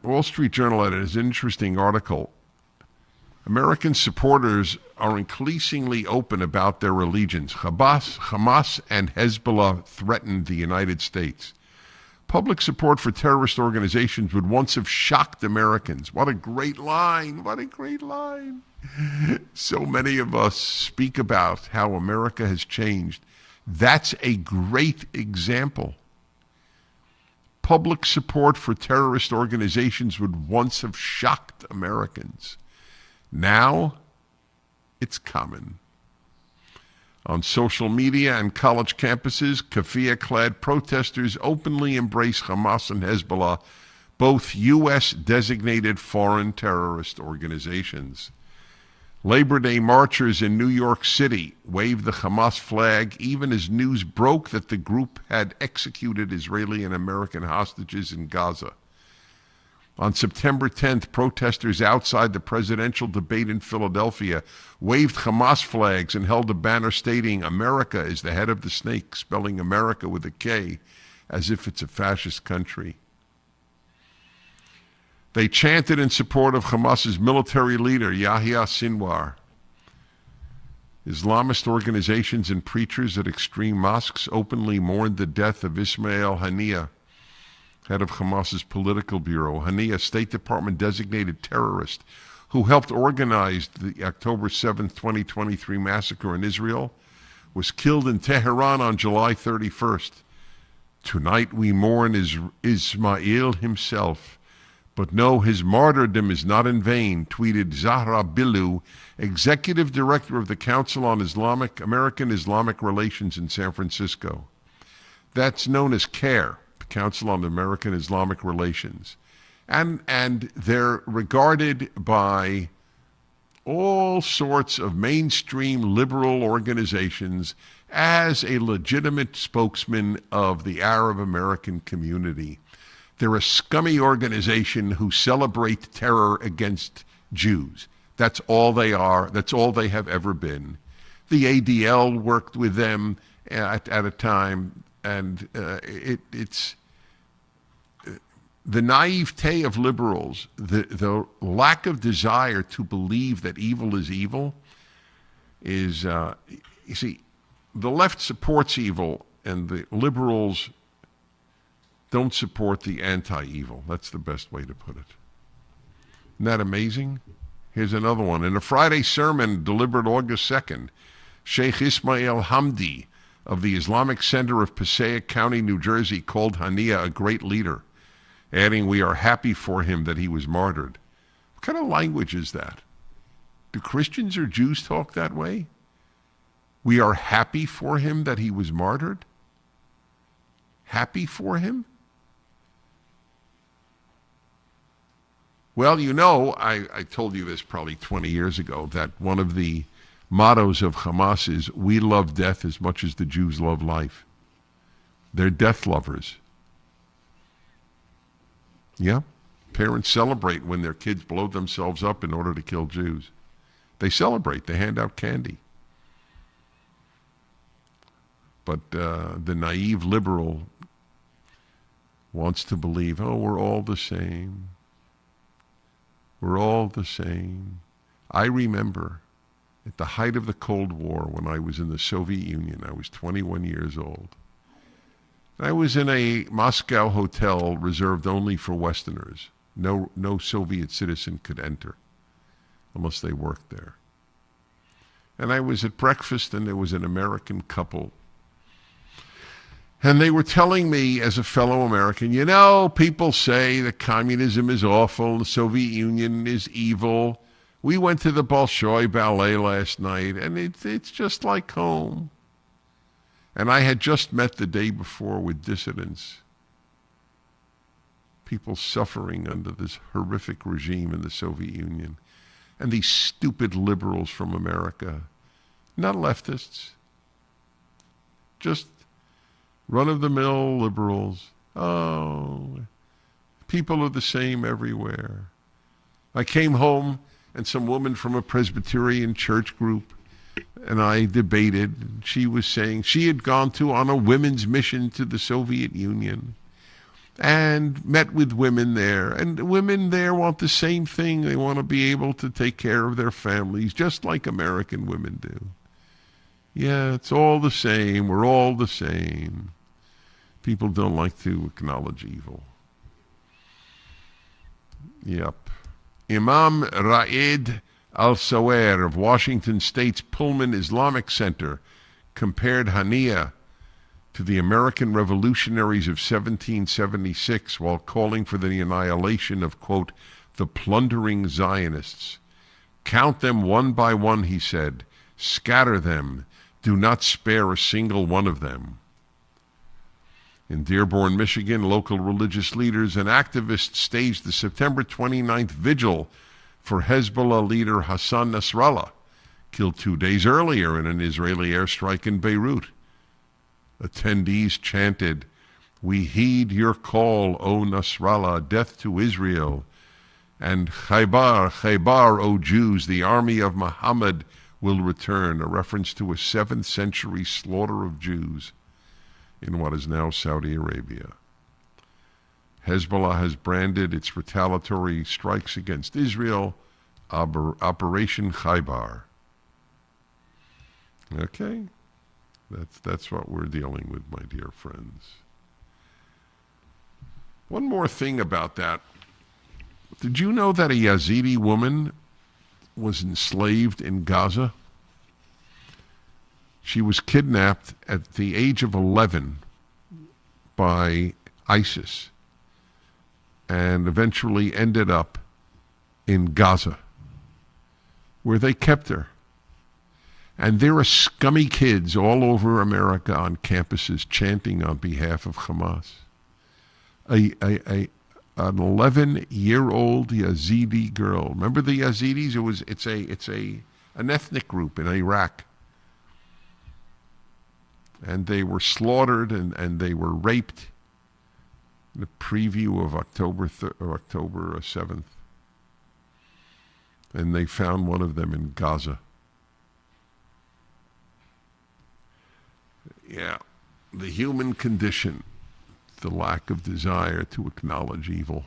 Wall Street Journal had an interesting article. American supporters are increasingly open about their allegiance. Hamas and Hezbollah threatened the United States. Public support for terrorist organizations would once have shocked Americans. What a great line. What a great line. So many of us speak about how America has changed. That's a great example. Public support for terrorist organizations would once have shocked Americans. Now, it's common. On social media and college campuses, keffiyeh-clad protesters openly embrace Hamas and Hezbollah, both U.S.-designated foreign terrorist organizations. Labor Day marchers in New York City waved the Hamas flag even as news broke that the group had executed Israeli and American hostages in Gaza. On September 10th, protesters outside the presidential debate in Philadelphia waved Hamas flags and held a banner stating, "America is the head of the snake," spelling America with a K, as if it's a fascist country. They chanted in support of Hamas's military leader, Yahya Sinwar. Islamist organizations and preachers at extreme mosques openly mourned the death of Ismail Haniyeh, head of Hamas's political bureau. Haniyeh, State Department designated terrorist, who helped organize the October 7th, 2023 massacre in Israel, was killed in Tehran on July 31st. Tonight we mourn Ismail himself, but know his martyrdom is not in vain, tweeted Zahra Billu, executive director of the Council on American Islamic Relations in San Francisco. That's known as CARE, Council on American Islamic Relations. And they're regarded by all sorts of mainstream liberal organizations as a legitimate spokesman of the Arab American community. They're a scummy organization who celebrate terror against Jews. That's all they are. That's all they have ever been. The ADL worked with them at a time, and it's the naivete of liberals, the lack of desire to believe that evil is evil is, you see, the left supports evil and the liberals don't support the anti-evil. That's the best way to put it. Isn't that amazing? Here's another one. In a Friday sermon delivered August 2nd, Sheikh Ismail Hamdi of the Islamic Center of Passaic County, New Jersey, called Haniyeh a great leader, adding, "We are happy for him that he was martyred." What kind of language is that? Do Christians or Jews talk that way? We are happy for him that he was martyred? Happy for him? Well, you know, I told you this probably 20 years ago, that one of the mottos of Hamas is, "We love death as much as the Jews love life." They're death lovers. Yeah, parents celebrate when their kids blow themselves up in order to kill Jews. They celebrate, they hand out candy. But the naive liberal wants to believe, oh, we're all the same. We're all the same. I remember at the height of the Cold War when I was in the Soviet Union, I was 21 years old. I was in a Moscow hotel reserved only for Westerners. No Soviet citizen could enter unless they worked there. And I was at breakfast and there was an American couple. And they were telling me as a fellow American, you know, people say that communism is awful, the Soviet Union is evil. We went to the Bolshoi Ballet last night and it's just like home. And I had just met the day before with dissidents, people suffering under this horrific regime in the Soviet Union, and these stupid liberals from America, not leftists, just run-of-the-mill liberals. Oh, people are the same everywhere. I came home and some woman from a Presbyterian church group and I debated. She was saying she had gone on a women's mission to the Soviet Union. and met with women there. And women there want the same thing. They want to be able to take care of their families, just like American women do. Yeah, it's all the same. We're all the same. People don't like to acknowledge evil. Yep. Imam Raed al-Sawer of Washington State's Pullman Islamic Center compared Haniya to the American revolutionaries of 1776 while calling for the annihilation of, quote, the plundering Zionists. Count them one by one, he said. Scatter them. Do not spare a single one of them. In Dearborn, Michigan, local religious leaders and activists staged the September 29th vigil for Hezbollah leader Hassan Nasrallah, killed 2 days earlier in an Israeli airstrike in Beirut. Attendees chanted, "We heed your call, O Nasrallah, death to Israel," and "Khaybar, Khaybar, O Jews, the army of Muhammad will return," a reference to a 7th century slaughter of Jews in what is now Saudi Arabia. Hezbollah has branded its retaliatory strikes against Israel Operation Khaybar. Okay, that's what we're dealing with, my dear friends. One more thing about that. Did you know that a Yazidi woman was enslaved in Gaza? She was kidnapped at the age of 11 by ISIS and eventually ended up in Gaza, where they kept her. And there are scummy kids all over America on campuses chanting on behalf of Hamas. An 11-year-old Yazidi girl. Remember the Yazidis? It's an ethnic group in Iraq. And they were slaughtered and they were raped. The preview of October 7th. And they found one of them in Gaza. Yeah, the human condition, the lack of desire to acknowledge evil.